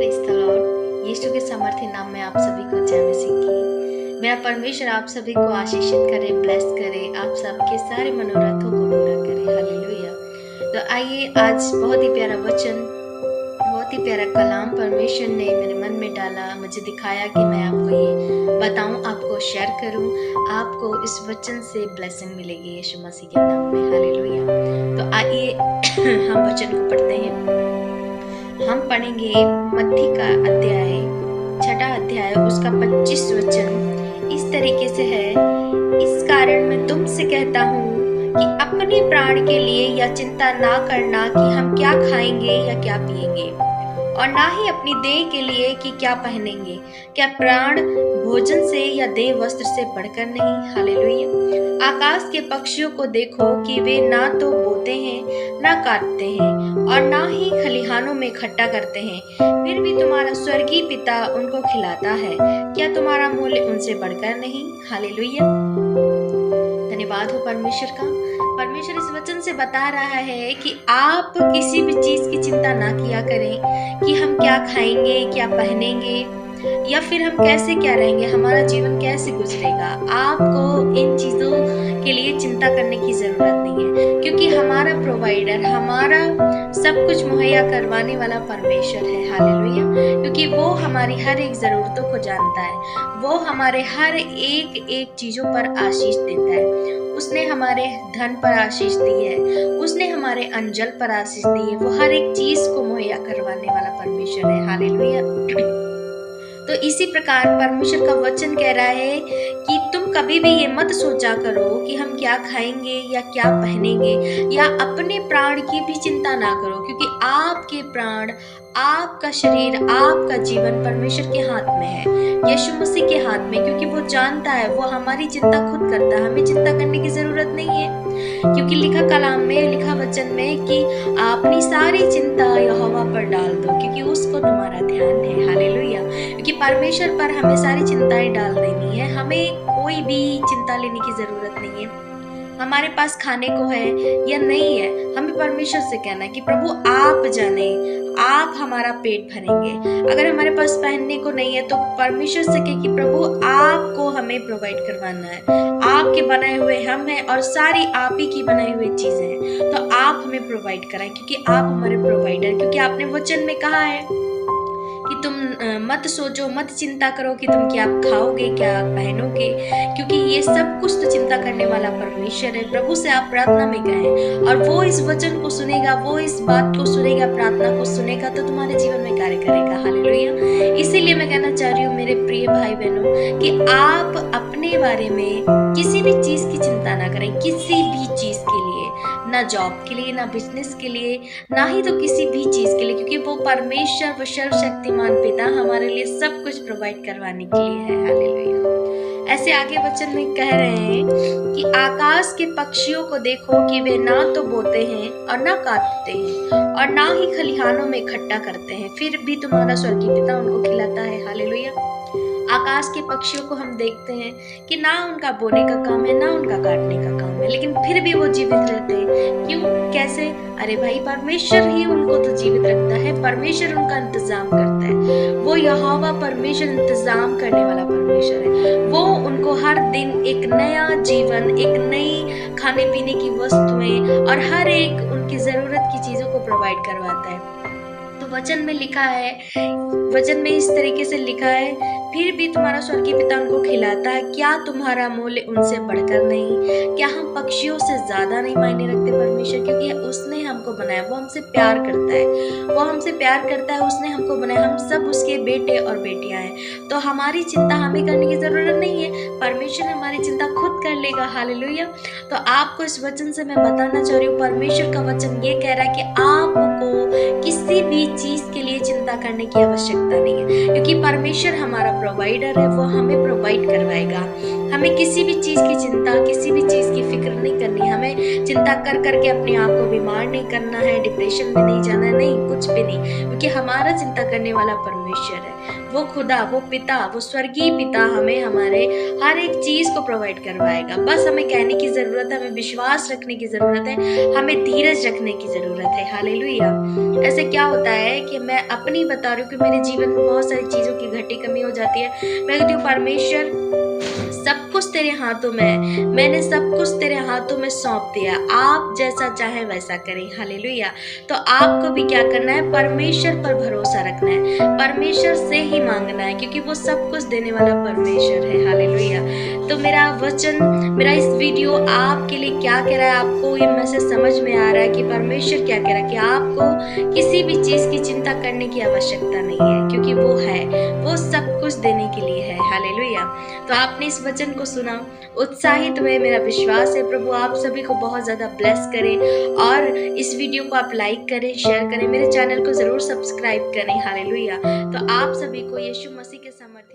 Praise the Lord. यीशु के सामर्थ्य नाम में आप सभी को जय मसीह की। मेरा परमेश्वर आप सभी को आशीषित करे, ब्लेस करे, आप सबके सारे मनोरथों को पूरा करे। हालेलुया। तो आइए, आज बहुत ही प्यारा वचन, बहुत ही प्यारा कलाम परमेश्वर ने मेरे मन में डाला, मुझे दिखाया कि मैं आपको ये बताऊं, आपको शेयर करूं। आपको इस वचन से ब्लेसिंग मिलेगी यीशु मसीह के नाम में। हालेलुया। तो आइए हम वचन को पढ़ते हैं। हम पढ़ेंगे मत्ती का अध्याय, छठा अध्याय, उसका 25 वचन इस तरीके से है। इस कारण मैं तुमसे कहता हूँ कि अपने प्राण के लिए यह चिंता ना करना कि हम क्या खाएंगे या क्या पिएंगे, और ना ही अपनी देह के लिए कि क्या पहनेंगे। क्या प्राण भोजन से या देह वस्त्र से बढ़कर नहीं। हालेलुया। आकाश के पक्षियों को देखो कि वे ना तो बोते हैं, ना काटते हैं, और ना ही खलिहानों में इकट्ठा करते हैं, फिर भी तुम्हारा स्वर्गीय पिता उनको खिलाता है। क्या तुम्हारा मूल्य उनसे बढ़कर नहीं। हालेलुया। धन्यवाद हो परमेश्वर का। परमेश्वर इस वचन से बता रहा है कि आप किसी भी चीज की चिंता ना किया करें कि हम क्या खाएंगे, क्या पहनेंगे, या फिर हम कैसे क्या रहेंगे, हमारा जीवन कैसे गुजरेगा। आपको इन चीजों के लिए चिंता करने की जरूरत नहीं है, क्योंकि हमारा प्रोवाइडर, हमारा सब कुछ मुहैया करवाने वाला परमेश्वर है। हालेलुया। क्योंकि वो हमारी हर एक जरूरतों को जानता है, वो हमारे हर एक चीजों पर आशीष देता है। उसने हमारे धन पर आशीष दी है, उसने हमारे अंजल पर आशीष दी है। वो हर एक चीज को मुहैया करवाने वाला परमेश्वर है। हालेलुया। तो इसी प्रकार परमेश्वर का वचन कह रहा है कि तुम कभी भी ये मत सोचा करो कि हम क्या खाएंगे या क्या पहनेंगे, या अपने प्राण की भी चिंता ना करो, क्योंकि आपके प्राण, आपका शरीर, आपका जीवन परमेश्वर के हाथ में है, यीशु मसीह के हाथ में। क्योंकि वो जानता है, वो हमारी चिंता खुद करता है, हमें चिंता करने की जरूरत नहीं है। क्योंकि लिखा कलाम में, लिखा वचन में कि अपनी सारी चिंता यहोवा पर डाल दो, क्योंकि उसको तुम्हारा ध्यान है। हालेलुया। क्योंकि परमेश्वर पर हमें सारी चिंताएं डाल देनी है, हमें कोई भी चिंता लेने की जरूरत नहीं है। हमारे पास खाने को है या नहीं है, हमें परमेश्वर से कहना है कि प्रभु आप जाने, आप हमारा पेट भरेंगे। अगर हमारे पास पहनने को नहीं है तो परमेश्वर से कहे कि प्रभु आपको हमें प्रोवाइड करवाना है। आपके बनाए हुए हम हैं और सारी आप ही की बनाई हुई चीजें हैं, तो आप हमें प्रोवाइड कराएं, क्योंकि आप हमारे प्रोवाइडर। क्योंकि आपने वचन में कहा है कि तुम मत सोचो, मत चिंता करो कि तुम क्या खाओगे, क्या पहनोगे, क्योंकि ये सब कुछ तो चिंता करने वाला परमेश्वर है। प्रभु से आप प्रार्थना में कहें और वो इस वचन को सुनेगा, वो इस बात को सुनेगा, प्रार्थना को सुनेगा, तो तुम्हारे जीवन में कार्य करेगा। हालेलुया। इसीलिए मैं कहना चाह रही हूँ मेरे प्रिय भाई बहनों कि आप अपने बारे में किसी भी चीज की चिंता ना करें, किसी भी चीज के लिए, ना जॉब के लिए, ना बिजनेस के लिए, ना ही तो किसी भी चीज के लिए, क्योंकि वो परमेश्वर, वो सर्वशक्तिमान पिता हमारे लिए सब कुछ प्रोवाइड करवाने के लिए है। हालेलुया। ऐसे आगे वचन में कह रहे हैं कि आकाश के पक्षियों को देखो कि वे ना तो बोते हैं और ना काटते हैं, और ना ही खलिहानों में इकट्ठा करते हैं, फिर भी तुम्हारा स्वर्गीय पिता उनको खिलाता है। हालेलुया। आकाश के पक्षियों को हम देखते हैं कि ना उनका बोने का काम है, ना उनका काटने का काम है, लेकिन फिर भी वो जीवित रहते हैं। क्यों, कैसे? अरे भाई, परमेश्वर ही उनको तो जीवित रखता है, परमेश्वर उनका इंतजाम करता है। वो यहोवा परमेश्वर इंतजाम करने वाला परमेश्वर है। वो उनको हर दिन एक नया जीवन, एक नई खाने पीने की वस्तुएं और हर एक उनकी जरूरत की चीजों को प्रोवाइड करवाता है। तो वचन में लिखा है, वचन में इस तरीके से लिखा है, फिर भी तुम्हारा स्वर्गीय पिता उनको खिलाता है। क्या तुम्हारा मूल्य उनसे बढ़कर नहीं। क्या हम पक्षियों से ज्यादा नहीं मायने रखते परमेश्वर? क्योंकि उसने हमको बनाया, वो हमसे प्यार करता है, वो हमसे प्यार करता है, उसने हमको बनाया, हम सब उसके बेटे और बेटियां हैं। तो हमारी चिंता हमें करने की जरूरत नहीं है, परमेश्वर हमारी चिंता खुद कर लेगा। हालेलुया। तो आपको इस वचन से मैं बताना चाह रही हूँ, परमेश्वर का वचन ये कह रहा है कि आपको किसी भी चीज के लिए चिंता करने की आवश्यकता नहीं है, क्योंकि परमेश्वर हमारा प्रोवाइडर है, वो हमें प्रोवाइड करवाएगा। हमें किसी भी चीज की चिंता, किसी भी चीज की फिक्र नहीं करनी। हमें चिंता कर करके अपने आप को बीमार नहीं करना है, डिप्रेशन में नहीं जाना है, नहीं, कुछ भी नहीं, क्योंकि हमारा चिंता करने वाला परमेश्वर है। वो खुदा, वो पिता, वो स्वर्गीय पिता हमें हमारे हर एक चीज़ को प्रोवाइड करवाएगा। बस हमें कहने की ज़रूरत है, हमें विश्वास रखने की ज़रूरत है, हमें धीरज रखने की ज़रूरत है। हालेलुया। ऐसे क्या होता है कि मैं अपनी बता रही हूँ कि मेरे जीवन में बहुत सारी चीज़ों की घटी कमी हो जाती है। मैं कहती हूँ परमेश्वर सब कुछ तेरे हाथों में है, मैंने सब कुछ तेरे हाथों में सौंप दिया, आप जैसा चाहे वैसा करें। हालेलुया। तो आपको भी क्या करना है, परमेश्वर पर भरोसा रखना है, परमेश्वर से ही मांगना है, क्योंकि वो सब कुछ देने वाला परमेश्वर है। हालेलुया। तो मेरा वचन, मेरा इस वीडियो आपके लिए क्या कह रहा है, आपको ये मैसेज समझ में आ रहा है कि परमेश्वर क्या कह रहा है कि आपको किसी भी चीज़ की चिंता करने की आवश्यकता नहीं है, क्योंकि वो है, वो सब कुछ देने के लिए है। हालेलुया। तो आपने इस वचन को सुना, उत्साहित हुए, मेरा विश्वास है प्रभु आप सभी को बहुत ज़्यादा ब्लेस करें, और इस वीडियो को आप लाइक करें, शेयर करें, मेरे चैनल को ज़रूर सब्सक्राइब करें। हालेलुया। तो आप सभी को यीशु मसीह के समर्थ